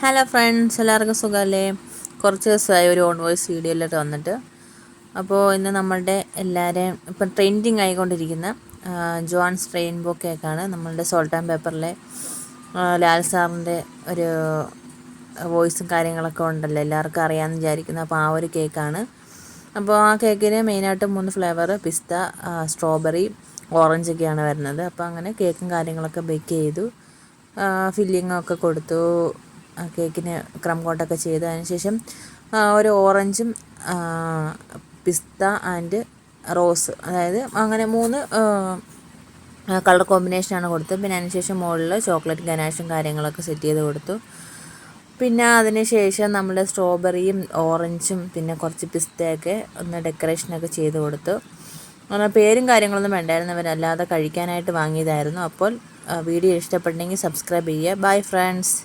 Hello friends, എല്ലാവർക്കും സുഖമല്ലേ? കുറച്ച് ദിവസമായി ഒരു ഓൺ വോയിസ് വീഡിയോയിലൊക്കെ വന്നിട്ട്. അപ്പോൾ ഇന്ന് നമ്മളുടെ എല്ലാവരെയും ഇപ്പം ട്രെൻഡിങ് ആയിക്കൊണ്ടിരിക്കുന്ന ജോൺസ് റെയിൻബോ കേക്കാണ്. നമ്മളുടെ സോൾട്ട് ആൻഡ് പേപ്പറിലെ ലാൽ സാറിൻ്റെ ഒരു വോയിസും കാര്യങ്ങളൊക്കെ ഉണ്ടല്ലോ, എല്ലാവർക്കും അറിയാമെന്ന് വിചാരിക്കുന്നു. അപ്പോൾ ആ ഒരു കേക്കാണ്. അപ്പോൾ ആ കേക്കിന് മെയിനായിട്ട് 3 ഫ്ലേവർ, പിസ്ത, സ്ട്രോബെറി, ഓറഞ്ചൊക്കെയാണ് വരുന്നത്. അപ്പോൾ അങ്ങനെ കേക്കും കാര്യങ്ങളൊക്കെ ബേക്ക് ചെയ്തു, ഫില്ലിങ്ങൊക്കെ കൊടുത്തു, കേക്കിന് ക്രം കോട്ടൊക്കെ ചെയ്തു. അതിനുശേഷം ഒരു ഓറഞ്ചും പിസ്ത ആൻഡ് റോസ്, അതായത് അങ്ങനെ 3 കളർ കോമ്പിനേഷനാണ് കൊടുത്തത്. പിന്നെ അതിനുശേഷം മുകളിൽ ചോക്ലേറ്റ് ഗനാഷും കാര്യങ്ങളൊക്കെ സെറ്റ് ചെയ്ത് കൊടുത്തു. പിന്നെ അതിന് ശേഷം നമ്മൾ സ്ട്രോബെറിയും ഓറഞ്ചും പിന്നെ കുറച്ച് പിസ്തയൊക്കെ ഒന്ന് ഡെക്കറേഷനൊക്കെ ചെയ്ത് കൊടുത്തു. അങ്ങനെ പേരും കാര്യങ്ങളൊന്നും വേണ്ടായിരുന്നു, അവരല്ലാതെ കഴിക്കാനായിട്ട് വാങ്ങിയതായിരുന്നു. അപ്പോൾ വീഡിയോ ഇഷ്ടപ്പെട്ടെങ്കിൽ സബ്സ്ക്രൈബ് ചെയ്യുക. Bye friends.